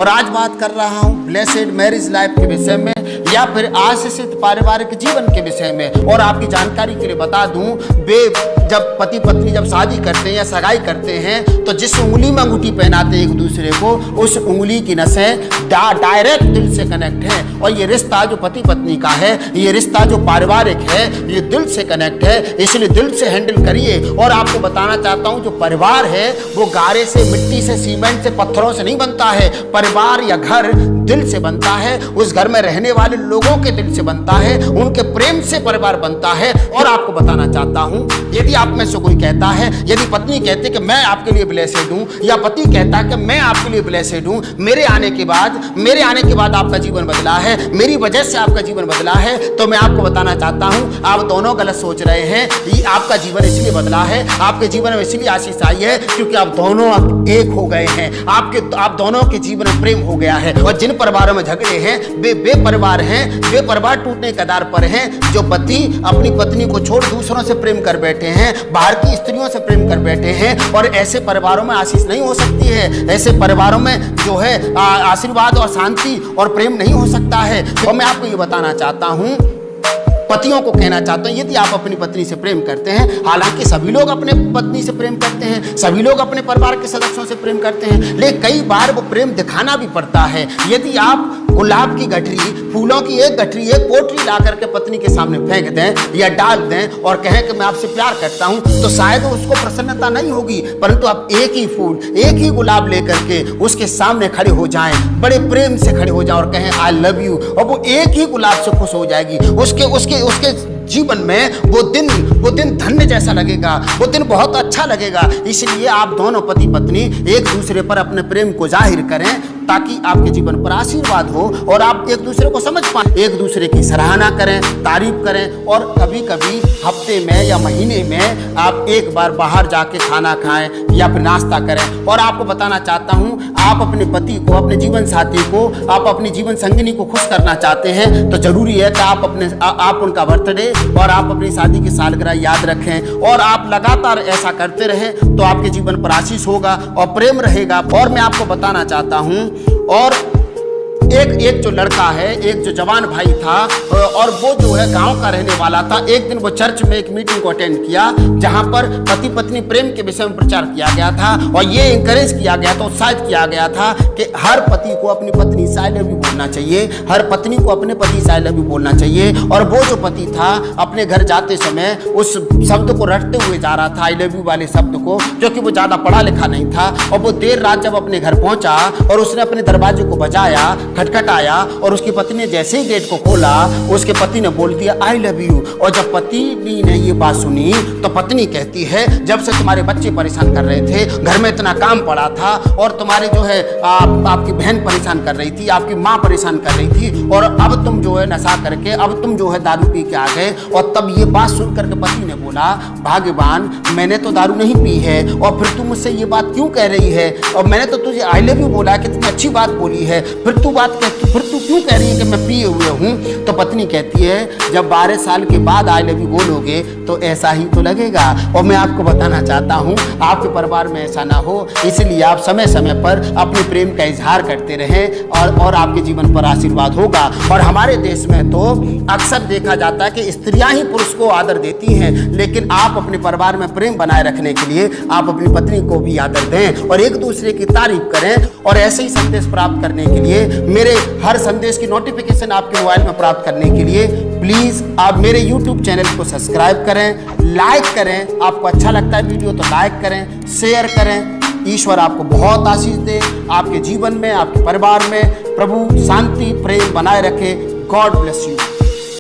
और आज बात कर रहा हूँ ब्लेसेड मैरिज लाइफ के विषय में या फिर आशीषित पारिवारिक जीवन के विषय में। और आपकी जानकारी के लिए बता दूं, जब पति पत्नी जब शादी करते हैं या सगाई करते हैं तो जिस उंगली में अंगूठी पहनाते हैं एक दूसरे को, उस उंगली की नसें डायरेक्ट दिल से कनेक्ट है। और ये रिश्ता जो पति पत्नी का है, ये रिश्ता जो पारिवारिक है, ये दिल से कनेक्ट है। इसलिए दिल से हैंडल करिए। और आपको बताना चाहता हूँ, जो परिवार है वो गारे से, मिट्टी से, सीमेंट से, पत्थरों से नहीं बनता है। परिवार या घर दिल से बनता है। उस घर में रहने वाले लोगों के दिल से बनता है, उनके प्रेम से परिवार बनता है। और आपको बताना चाहता हूं, यदि आप में से कोई कहता है, यदि पत्नी कहती कि मैं आपके लिए ब्लेसेड हूं, या पति कहता है कि मैं आपके लिए ब्लेसेड हूं, मेरे आने के बाद आपका जीवन बदला है, मेरी वजह से आपका जीवन बदला है, तो मैं आपको बताना चाहता हूं, आप दोनों गलत सोच रहे हैं। ये आपका जीवन इसलिए बदला है, आपके जीवन में इसलिए आशीष आई है क्योंकि आप दोनों एक हो गए हैं। आप दोनों के जीवन में प्रेम हो गया है। और जिन परिवारों में झगड़े हैं वे परिवार हैं, वे परिवार टूटने के कगार पर हैं। जो पति अपनी पत्नी को छोड़ दूसरों से प्रेम कर बैठे हैं, बाहर की स्त्रियों से प्रेम कर बैठे हैं, और ऐसे परिवारों में आशीष नहीं हो सकती है। ऐसे परिवारों में जो है आशीर्वाद और शांति और प्रेम नहीं हो सकता है। तो मैं आपको ये बताना चाहता हूं, पतियों को कहना चाहता हूं, यदि आप अपनी पत्नी से प्रेम करते हैं, हालांकि सभी लोग अपने पत्नी से प्रेम करते हैं, सभी लोग अपने परिवार के सदस्यों से प्रेम करते हैं, लेकिन कई बार वो प्रेम दिखाना भी पड़ता है। यदि आप गुलाब की गठरी, फूलों की एक गठरी, एक पोटली ला करके पत्नी के सामने फेंक दें या डाल दें और कहें कि मैं आपसे प्यार करता हूं, तो शायद उसको प्रसन्नता नहीं होगी। परंतु आप एक ही फूल, एक ही गुलाब लेकर के उसके सामने खड़े हो जाएं, बड़े प्रेम से खड़े हो जाएं और कहें आई लव यू, और वो एक ही गुलाब से खुश हो जाएगी। उसके जीवन में वो दिन धन्य जैसा लगेगा, वो दिन बहुत अच्छा लगेगा। इसलिए आप दोनों पति पत्नी एक दूसरे पर अपने प्रेम को जाहिर करें, ताकि आपके जीवन पर आशीर्वाद हो और आप एक दूसरे को समझ पाएं, एक दूसरे की सराहना करें, तारीफ करें। और कभी कभी हफ्ते में या महीने में आप एक बार बाहर जाके खाना खाएं या फिर नाश्ता करें। और आपको बताना चाहता हूं, आप अपने पति को, अपने जीवन साथी को, आप अपनी जीवन संगिनी को खुश करना चाहते हैं तो जरूरी है कि आप उनका बर्थडे और आप अपनी शादी की सालगिरह याद रखें। और आप लगातार ऐसा करते रहें तो आपके जीवन पर आशीष होगा और प्रेम रहेगा। और मैं आपको बताना चाहता हूं, और एक जो लड़का है, एक जो जवान भाई था, और वो जो है गांव का रहने वाला था। एक दिन वो चर्च में एक मीटिंग को अटेंड किया जहां पर पति पत्नी प्रेम के विषय में प्रचार किया गया था और ये इंकरेज किया गया था, उत्साहित किया गया था कि हर पति को अपनी पत्नी से आई लव यू बोलना चाहिए, हर पत्नी को अपने पति से आई लव यू बोलना चाहिए। और वो जो पति था अपने घर जाते समय उस शब्द को रटते हुए जा रहा था, आई लव यू वाले शब्द को, क्योंकि वो ज्यादा पढ़ा लिखा नहीं था। और वो देर रात जब अपने घर पहुंचा और उसने अपने दरवाजे को बजाया, खटखटाया, और उसकी पत्नी ने जैसे ही गेट को खोला, उसके पति ने बोल दिया आई लव यू। और जब पत्नी ने ये बात सुनी तो पत्नी कहती है, जब से तुम्हारे बच्चे परेशान कर रहे थे, घर में इतना काम पड़ा था, और तुम्हारे जो है आपकी बहन परेशान कर रही थी, आपकी माँ परेशान कर रही थी, और अब तुम जो है नशा करके, अब तुम जो है दारू पी के आ गए। और तब ये बात सुन करके पति ने बोला, भाग्यवान, मैंने तो दारू नहीं पी है, और फिर तू मुझसे ये बात क्यों कह रही है? और मैंने तो तुझे आई लव यू बोला, कितनी अच्छी बात बोली है, फिर तू क्यों कह रही है कि मैं पिए हुए हूँ? तो पत्नी कहती है, जब 12 साल के बाद आई लव यू बोलोगे तो ऐसा ही तो लगेगा। और मैं आपको बताना चाहता हूँ, आपके परिवार में ऐसा ना हो, इसलिए आप समय समय पर अपने प्रेम का इजहार करते रहें और आपके जीवन पर आशीर्वाद होगा। और हमारे देश में तो अक्सर देखा जाता है कि स्त्रियां ही पुरुष को आदर देती हैं, लेकिन आप अपने परिवार में प्रेम बनाए रखने के लिए आप अपनी पत्नी को भी आदर दें और एक दूसरे की तारीफ करें। और ऐसे ही संदेश प्राप्त करने के लिए, मेरे हर संदेश की नोटिफिकेशन आपके मोबाइल में प्राप्त करने के लिए प्लीज आप मेरे YouTube चैनल को सब्सक्राइब करें, लाइक करें। आपको अच्छा लगता है वीडियो तो लाइक करें, शेयर करें। ईश्वर आपको बहुत आशीष दे, आपके जीवन में, आपके परिवार में प्रभु शांति प्रेम बनाए रखे। God bless you.